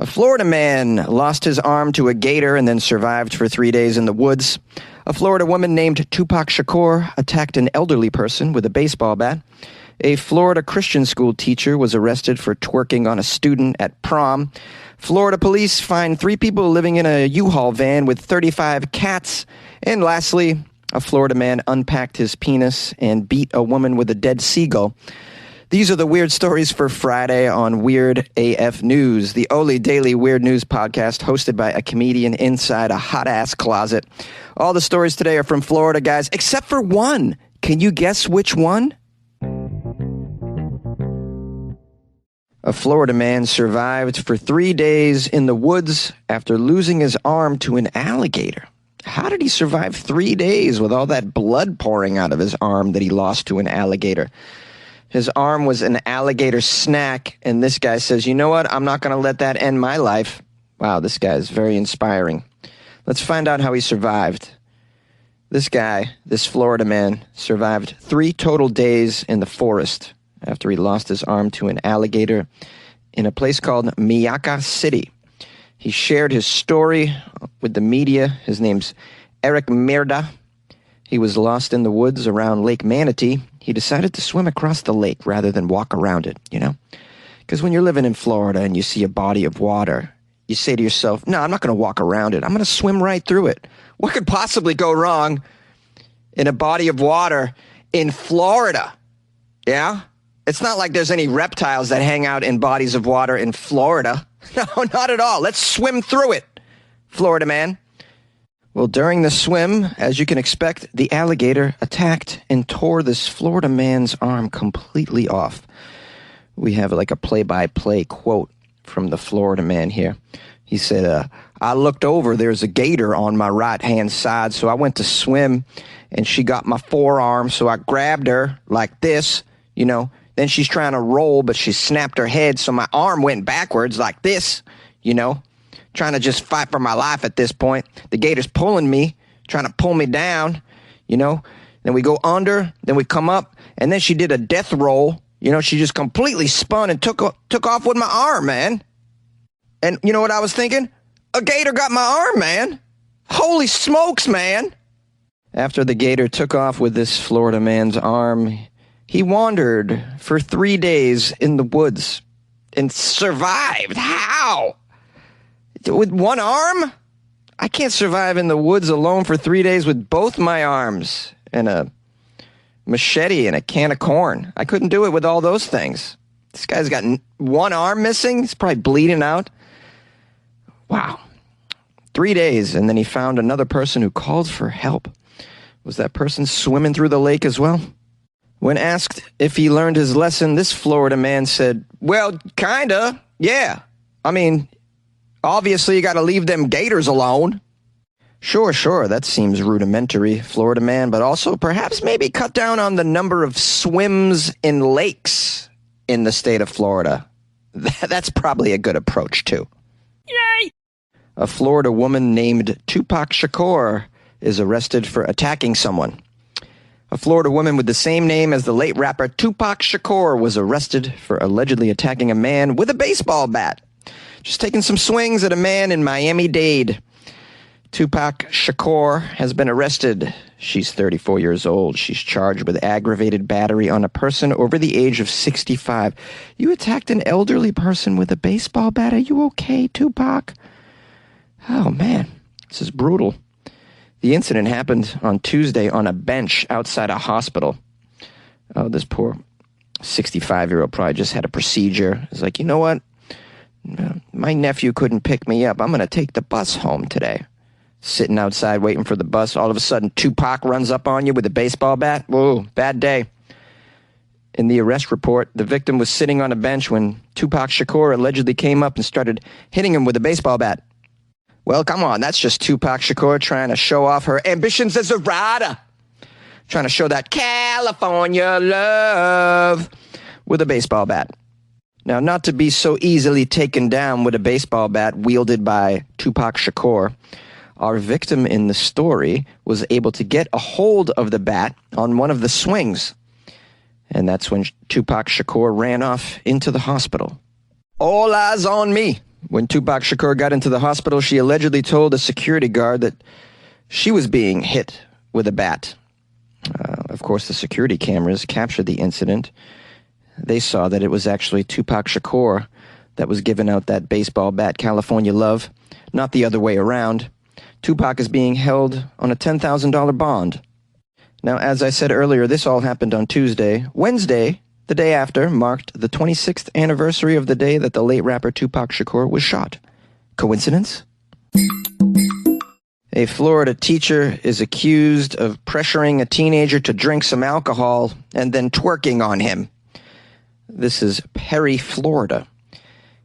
A Florida man lost his arm to a gator and then survived for 3 days in the woods. A Florida woman named Tupac Shakur attacked an elderly person with a baseball bat. A Florida Christian school teacher was arrested for twerking on a student at prom. Florida police fined 3 people living in a U-Haul van with 35 cats. And lastly, a Florida man unpacked his penis and beat a woman with a dead seagull. These are the weird stories for Friday on Weird AF News, the only daily weird news podcast hosted by a comedian inside a hot-ass closet. All the stories today are from Florida, guys, except for one. Can you guess which one? A Florida man survived for 3 days in the woods after losing his arm to an alligator. How did he survive 3 days with all that blood pouring out of his arm that he lost to an alligator? His arm was an alligator snack, and this guy says, you know what, I'm not going to let that end my life. Wow, this guy is very inspiring. Let's find out how he survived. This guy, this Florida man, survived 3 total days in the forest after he lost his arm to an alligator in a place called Miyaka City. He shared his story with the media. His name's Eric Merda. He was lost in the woods around Lake Manatee. He decided to swim across the lake rather than walk around it, you know? Because when you're living in Florida and you see a body of water, you say to yourself, no, I'm not going to walk around it. I'm going to swim right through it. What could possibly go wrong in a body of water in Florida? Yeah? It's not like there's any reptiles that hang out in bodies of water in Florida. No, not at all. Let's swim through it, Florida man. Well, during the swim, as you can expect, the alligator attacked and tore this Florida man's arm completely off. We have like a play-by-play quote from the Florida man here. He said, I looked over, there's a gator on my right-hand side, so I went to swim, and she got my forearm, so I grabbed her like this, you know. Then she's trying to roll, but she snapped her head, so my arm went backwards like this, you know. Trying to just fight for my life at this point. The gator's pulling me, trying to pull me down, you know. Then we go under, then we come up, and then she did a death roll. You know, she just completely spun and took off with my arm, man. And you know what I was thinking? A gator got my arm, man. Holy smokes, man. After the gator took off with this Florida man's arm, he wandered for 3 days in the woods and survived. How? With one arm? I can't survive in the woods alone for 3 days with both my arms and a machete and a can of corn. I couldn't do it with all those things. This guy's got one arm missing. He's probably bleeding out. Wow. 3 days, and then he found another person who called for help. Was that person swimming through the lake as well? When asked if he learned his lesson, this Florida man said, well, kinda, yeah. I mean, obviously, you got to leave them gators alone. Sure, that seems rudimentary, Florida man, but also perhaps maybe cut down on the number of swims in lakes in the state of Florida. That's probably a good approach, too. Yay! A Florida woman named Tupac Shakur is arrested for attacking someone. A Florida woman with the same name as the late rapper Tupac Shakur was arrested for allegedly attacking a man with a baseball bat. Just taking some swings at a man in Miami-Dade. Tupac Shakur has been arrested. She's 34 years old. She's charged with aggravated battery on a person over the age of 65. You attacked an elderly person with a baseball bat. Are you okay, Tupac? Oh, man. This is brutal. The incident happened on Tuesday on a bench outside a hospital. Oh, this poor 65-year-old probably just had a procedure. It's like, you know what? My nephew couldn't pick me up. I'm going to take the bus home today. Sitting outside waiting for the bus. All of a sudden, Tupac runs up on you with a baseball bat. Whoa, bad day. In the arrest report, the victim was sitting on a bench when Tupac Shakur allegedly came up and started hitting him with a baseball bat. Well, come on, that's just Tupac Shakur trying to show off her ambitions as a rider. Trying to show that California love with a baseball bat. Now, not to be so easily taken down with a baseball bat wielded by Tupac Shakur, our victim in the story was able to get a hold of the bat on one of the swings. And that's when Tupac Shakur ran off into the hospital. All eyes on me. When Tupac Shakur got into the hospital, she allegedly told a security guard that she was being hit with a bat. Of course, the security cameras captured the incident. They saw that it was actually Tupac Shakur that was giving out that baseball bat California love, not the other way around. Tupac is being held on a $10,000 bond. Now, as I said earlier, this all happened on Tuesday. Wednesday, the day after, marked the 26th anniversary of the day that the late rapper Tupac Shakur was shot. Coincidence? A Florida teacher is accused of pressuring a teenager to drink some alcohol and then twerking on him. This is Perry, Florida.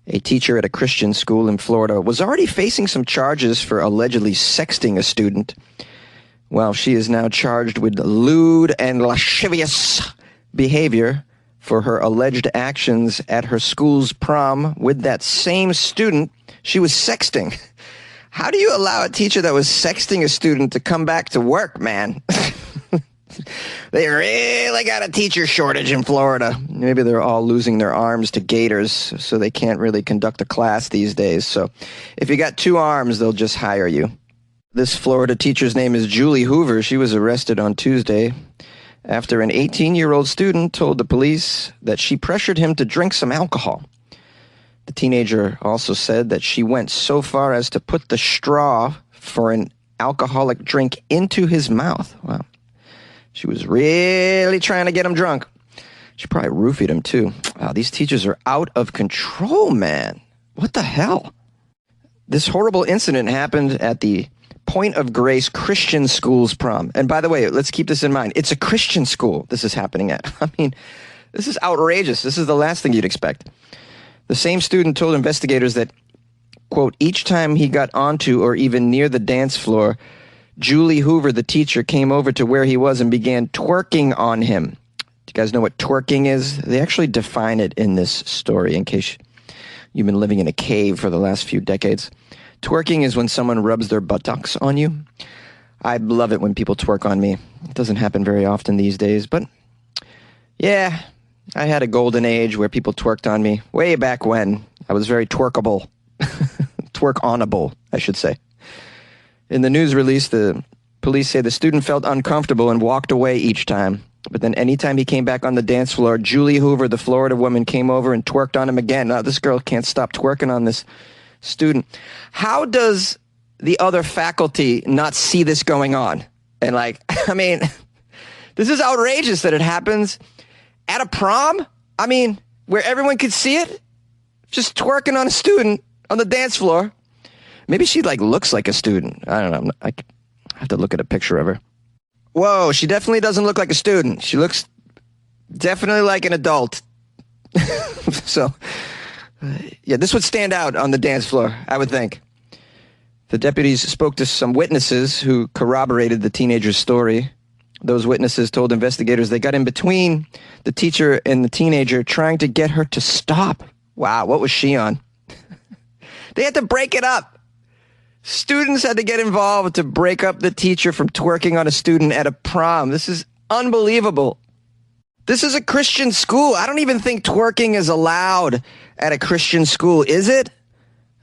A teacher at a Christian school in Florida was already facing some charges for allegedly sexting a student. Well, she is now charged with lewd and lascivious behavior for her alleged actions at her school's prom with that same student she was sexting. How do you allow a teacher that was sexting a student to come back to work, man? They really got a teacher shortage in Florida. Maybe they're all losing their arms to gators, so they can't really conduct a class these days. So if you got 2 arms, they'll just hire you. This Florida teacher's name is Julie Hoover. She was arrested on Tuesday after an 18-year-old student told the police that she pressured him to drink some alcohol. The teenager also said that she went so far as to put the straw for an alcoholic drink into his mouth. Wow. She was really trying to get him drunk. She probably roofied him, too. Wow, these teachers are out of control, man. What the hell? This horrible incident happened at the Point of Grace Christian School's prom. And by the way, let's keep this in mind. It's a Christian school this is happening at. I mean, this is outrageous. This is the last thing you'd expect. The same student told investigators that, quote, each time he got onto or even near the dance floor, Julie Hoover, the teacher, came over to where he was and began twerking on him. Do you guys know what twerking is? They actually define it in this story, in case you've been living in a cave for the last few decades. Twerking is when someone rubs their buttocks on you. I love it when people twerk on me. It doesn't happen very often these days, but yeah, I had a golden age where people twerked on me way back when. I was very twerkable. Twerk-onable, I should say. In the news release, the police say the student felt uncomfortable and walked away each time. But then anytime he came back on the dance floor, Julie Hoover, the Florida woman, came over and twerked on him again. Now, this girl can't stop twerking on this student. How does the other faculty not see this going on? And I mean, this is outrageous that it happens at a prom. I mean, where everyone could see it. Just twerking on a student on the dance floor. Maybe she looks like a student. I don't know. I have to look at a picture of her. Whoa, she definitely doesn't look like a student. She looks definitely like an adult. So, yeah, this would stand out on the dance floor, I would think. The deputies spoke to some witnesses who corroborated the teenager's story. Those witnesses told investigators they got in between the teacher and the teenager, trying to get her to stop. Wow, what was she on? They had to break it up. Students had to get involved to break up the teacher from twerking on a student at a prom. This is unbelievable. This is a Christian school. I don't even think twerking is allowed at a Christian school, is it?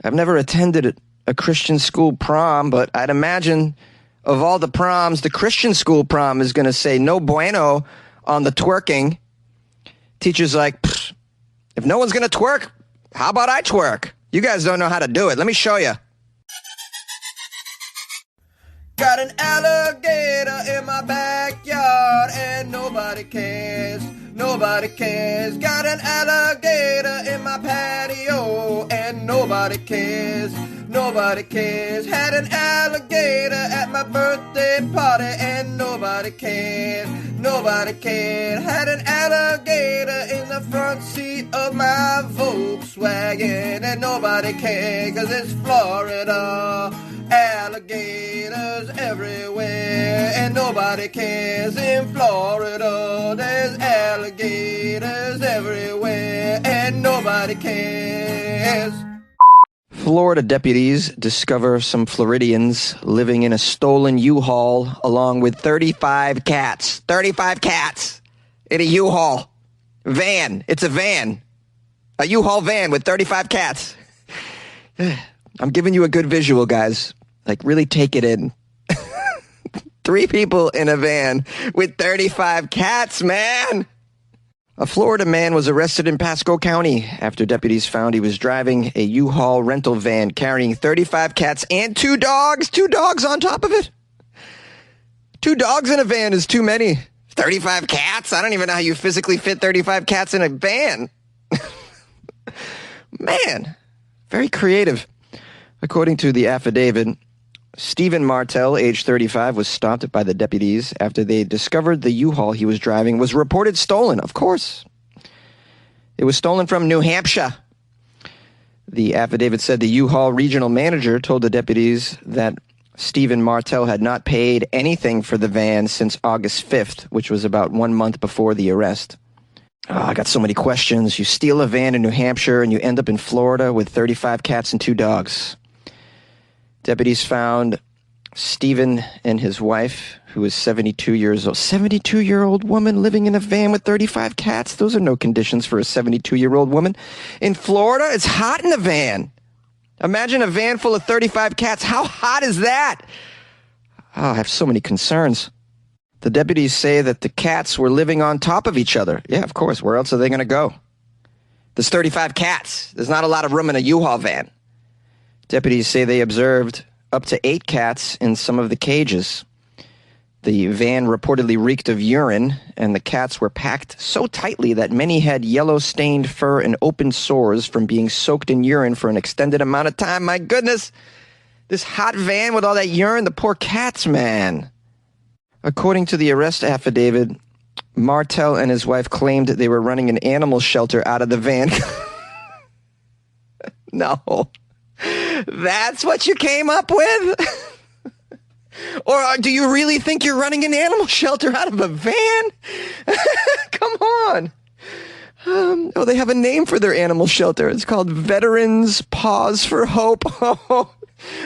I've never attended a Christian school prom, but I'd imagine of all the proms, the Christian school prom is going to say no bueno on the twerking. Teacher's like, if no one's going to twerk, how about I twerk? You guys don't know how to do it. Let me show you. Got an alligator in my backyard and nobody cares, nobody cares. Got an alligator in my patio and nobody cares, nobody cares. Had an alligator at my birthday party and nobody cared, nobody cared. Had an alligator in the front seat of my Volkswagen and nobody cared, 'cause it's Florida. Alligators everywhere and nobody cares. In Florida there's alligators everywhere and nobody cares. Florida deputies discover some Floridians living in a stolen U-Haul along with 35 cats. 35 cats in a U-Haul van. It's a van. A U-Haul van with 35 cats. I'm giving you a good visual, guys. Like, really take it in. 3 people in a van with 35 cats, man. A Florida man was arrested in Pasco County after deputies found he was driving a U-Haul rental van carrying 35 cats and 2 dogs. 2 dogs on top of it. 2 dogs in a van is too many. 35 cats? I don't even know how you physically fit 35 cats in a van. Man, very creative. According to the affidavit, Stephen Martell, age 35, was stopped by the deputies after they discovered the U-Haul he was driving was reported stolen. Of course. It was stolen from New Hampshire. The affidavit said the U-Haul regional manager told the deputies that Stephen Martell had not paid anything for the van since August 5th, which was about 1 month before the arrest. Oh, I got so many questions. You steal a van in New Hampshire and you end up in Florida with 35 cats and 2 dogs. Deputies found Stephen and his wife, who was 72 years old. 72-year-old woman living in a van with 35 cats? Those are no conditions for a 72-year-old woman. In Florida, it's hot in a van. Imagine a van full of 35 cats. How hot is that? Oh, I have so many concerns. The deputies say that the cats were living on top of each other. Yeah, of course. Where else are they going to go? There's 35 cats. There's not a lot of room in a U-Haul van. Deputies say they observed up to 8 cats in some of the cages. The van reportedly reeked of urine, and the cats were packed so tightly that many had yellow-stained fur and open sores from being soaked in urine for an extended amount of time. My goodness, this hot van with all that urine, the poor cats, man. According to the arrest affidavit, Martell and his wife claimed they were running an animal shelter out of the van. No. That's what you came up with? Or do you really think you're running an animal shelter out of a van? Come on. They have a name for their animal shelter. It's called Veterans Pause for Hope.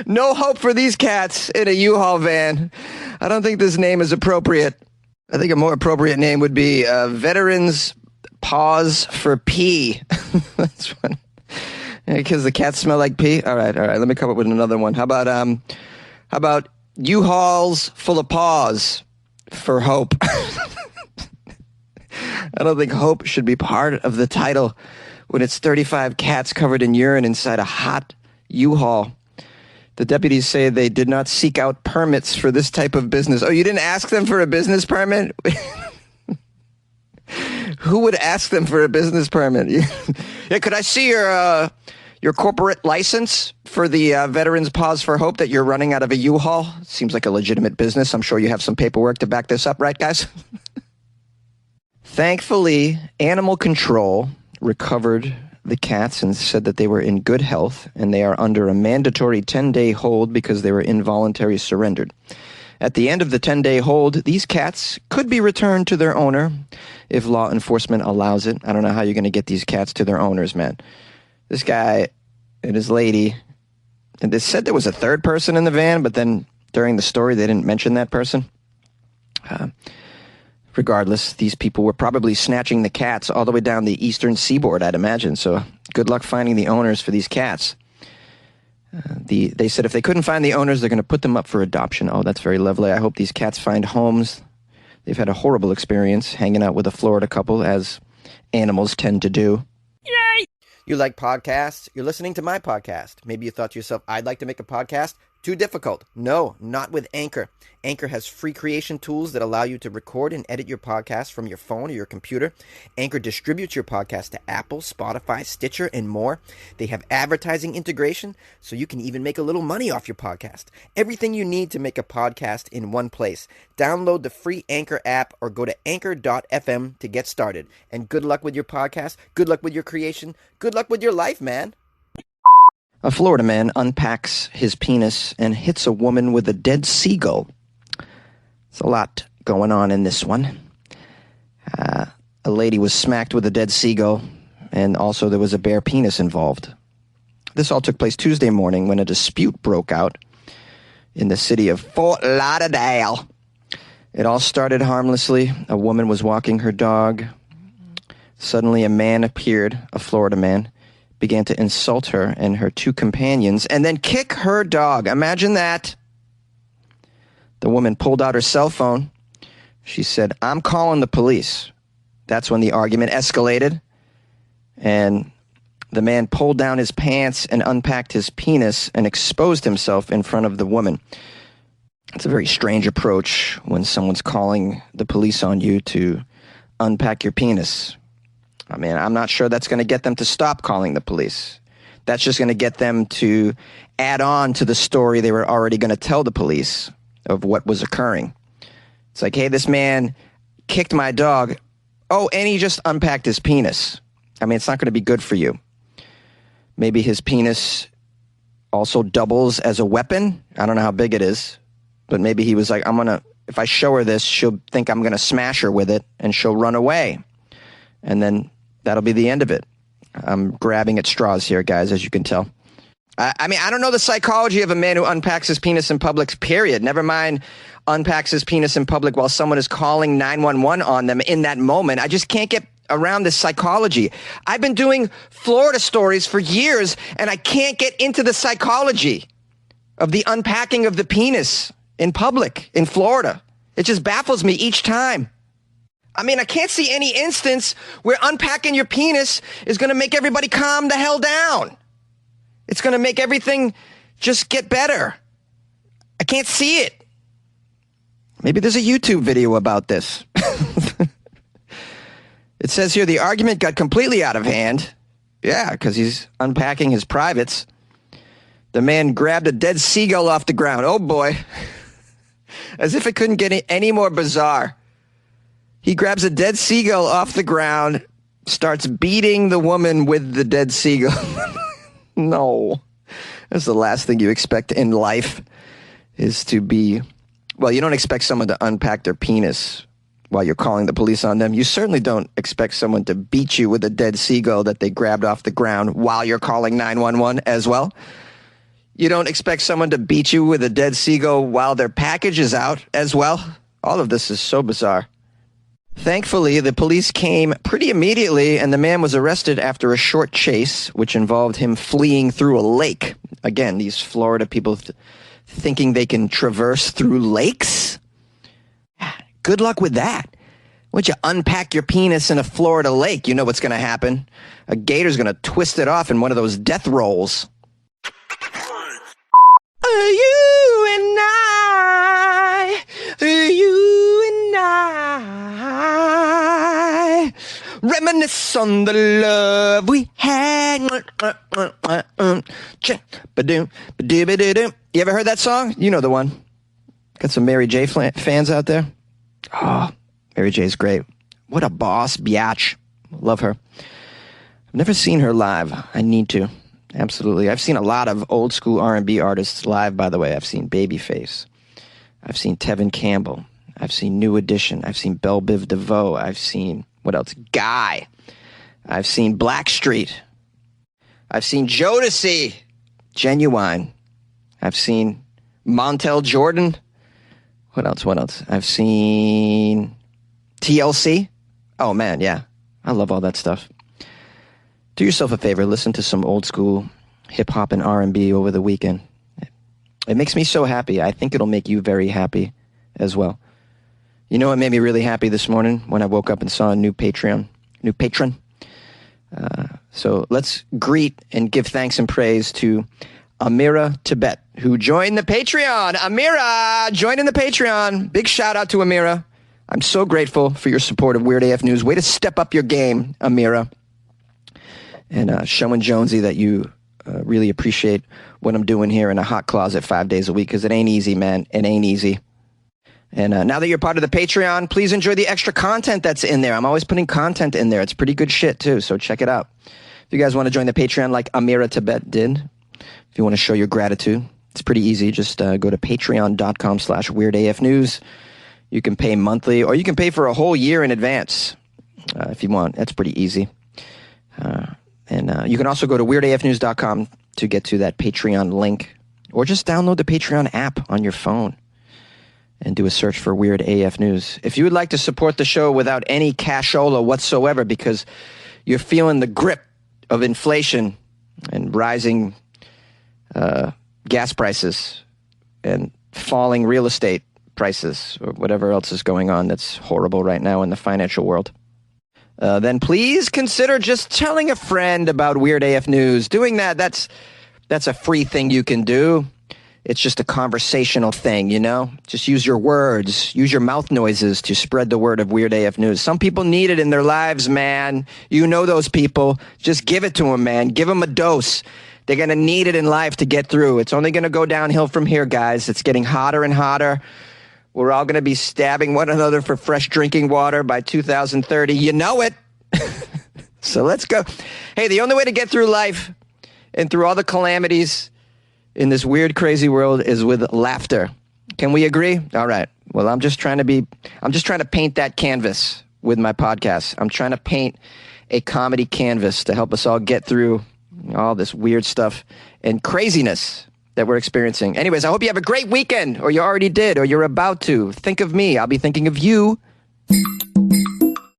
No hope for these cats in a U-Haul van. I don't think this name is appropriate. I think a more appropriate name would be Veterans Pause for Pee. That's what. Because the cats smell like pee? All right. Let me come up with another one. How about U-Hauls full of paws for hope? I don't think hope should be part of the title when it's 35 cats covered in urine inside a hot U-Haul. The deputies say they did not seek out permits for this type of business. Oh, you didn't ask them for a business permit? Who would ask them for a business permit? Yeah, could I see your corporate license for the Veterans Pause for Hope that you're running out of a U-Haul? Seems like a legitimate business. I'm sure you have some paperwork to back this up, right, guys? Thankfully, animal control recovered the cats and said that they were in good health, and they are under a mandatory 10-day hold because they were involuntarily surrendered. At the end of the 10-day hold, these cats could be returned to their owner if law enforcement allows it. I don't know how you're going to get these cats to their owners, man. This guy and his lady, and they said there was a third person in the van, but then during the story they didn't mention that person. Regardless, these people were probably snatching the cats all the way down the eastern seaboard, I'd imagine. So good luck finding the owners for these cats. They said if they couldn't find the owners, they're going to put them up for adoption. Oh, that's very lovely. I hope these cats find homes. They've had a horrible experience hanging out with a Florida couple, as animals tend to do. Yay! You like podcasts? You're listening to my podcast. Maybe you thought to yourself, I'd like to make a podcast. Too difficult. No, not with Anchor. Anchor has free creation tools that allow you to record and edit your podcast from your phone or your computer. Anchor distributes your podcast to Apple, Spotify, Stitcher, and more. They have advertising integration, so you can even make a little money off your podcast. Everything you need to make a podcast in one place. Download the free Anchor app or go to anchor.fm to get started. And good luck with your podcast. Good luck with your creation. Good luck with your life, man. A Florida man unpacks his penis and hits a woman with a dead seagull. There's a lot going on in this one. A lady was smacked with a dead seagull, and also there was a bare penis involved. This all took place Tuesday morning when a dispute broke out in the city of Fort Lauderdale. It all started harmlessly. A woman was walking her dog. Suddenly a man appeared, a Florida man, began to insult her and her two companions and then kick her dog. Imagine that. The woman pulled out her cell phone. She said, "I'm calling the police." That's when the argument escalated, and the man pulled down his pants and unpacked his penis and exposed himself in front of the woman. It's a very strange approach when someone's calling the police on you to unpack your penis. I mean, I'm not sure that's going to get them to stop calling the police. That's just going to get them to add on to the story they were already going to tell the police of what was occurring. It's like, hey, this man kicked my dog. Oh, and he just unpacked his penis. I mean, it's not going to be good for you. Maybe his penis also doubles as a weapon. I don't know how big it is, but maybe he was like, if I show her this, she'll think I'm going to smash her with it and she'll run away. And then that'll be the end of it. I'm grabbing at straws here, guys, as you can tell. I mean, I don't know the psychology of a man who unpacks his penis in public, period. Never mind unpacks his penis in public while someone is calling 911 on them in that moment. I just can't get around this psychology. I've been doing Florida stories for years, and I can't get into the psychology of the unpacking of the penis in public in Florida. It just baffles me each time. I mean, I can't see any instance where unpacking your penis is going to make everybody calm the hell down. It's going to make everything just get better. I can't see it. Maybe there's a YouTube video about this. It says here the argument got completely out of hand. Yeah, because he's unpacking his privates. The man grabbed a dead seagull off the ground. Oh, boy. As if it couldn't get any more bizarre. He grabs a dead seagull off the ground, starts beating the woman with the dead seagull. No. That's the last thing you expect in life is to be... Well, you don't expect someone to unpack their penis while you're calling the police on them. You certainly don't expect someone to beat you with a dead seagull that they grabbed off the ground while you're calling 911 as well. You don't expect someone to beat you with a dead seagull while their package is out as well. All of this is so bizarre. Thankfully, the police came pretty immediately, and the man was arrested after a short chase, which involved him fleeing through a lake. Again, these Florida people thinking they can traverse through lakes? Good luck with that. Once you unpack your penis in a Florida lake, you know what's going to happen. A gator's going to twist it off in one of those death rolls. You and I reminisce on the love we had. You ever heard that song? You know the one. Got some Mary J fans out there? Oh, Mary J's great. What a boss, biatch. Love her. I've never seen her live. I need to. Absolutely. I've seen a lot of old school R&B artists live, by the way. I've seen Babyface. I've seen Tevin Campbell. I've seen New Edition. I've seen Belle Biv DeVoe. I've seen, what else? Guy. I've seen Blackstreet. I've seen Jodeci. Genuine. I've seen Montel Jordan. What else? I've seen TLC. Oh, man, yeah. I love all that stuff. Do yourself a favor. Listen to some old school hip-hop and R&B over the weekend. It makes me so happy. I think it'll make you very happy as well. You know what made me really happy this morning? When I woke up and saw a new patron. So let's greet and give thanks and praise to Amira Tibet, who joined the Patreon. Amira, joining the Patreon. Big shout out to Amira. I'm so grateful for your support of Weird AF News. Way to step up your game, Amira. And showing Jonesy that you really appreciate what I'm doing here in a hot closet 5 days a week, because it ain't easy, man. It ain't easy. And now that you're part of the Patreon, please enjoy the extra content that's in there. I'm always putting content in there. It's pretty good shit, too, so check it out. If you guys want to join the Patreon like Amira Tibet did, if you want to show your gratitude, it's pretty easy. Just go to patreon.com/weirdafnews. You can pay monthly, or you can pay for a whole year in advance if you want. That's pretty easy. And you can also go to weirdafnews.com to get to that Patreon link, or just download the Patreon app on your phone and do a search for Weird AF News. If you would like to support the show without any cashola whatsoever because you're feeling the grip of inflation and rising gas prices and falling real estate prices or whatever else is going on that's horrible right now in the financial world, then please consider just telling a friend about Weird AF News. Doing that's a free thing you can do. It's just a conversational thing, you know? Just use your words, use your mouth noises to spread the word of Weird AF News. Some people need it in their lives, man. You know those people. Just give it to them, man. Give them a dose. They're going to need it in life to get through. It's only going to go downhill from here, guys. It's getting hotter and hotter. We're all going to be stabbing one another for fresh drinking water by 2030. You know it. So let's go. Hey, the only way to get through life and through all the calamities in this weird, crazy world is with laughter. Can we agree? All right. Well, I'm just trying to paint that canvas with my podcast. I'm trying to paint a comedy canvas to help us all get through all this weird stuff and craziness that we're experiencing. Anyways, I hope you have a great weekend, or you already did, or you're about to. Think of me. I'll be thinking of you.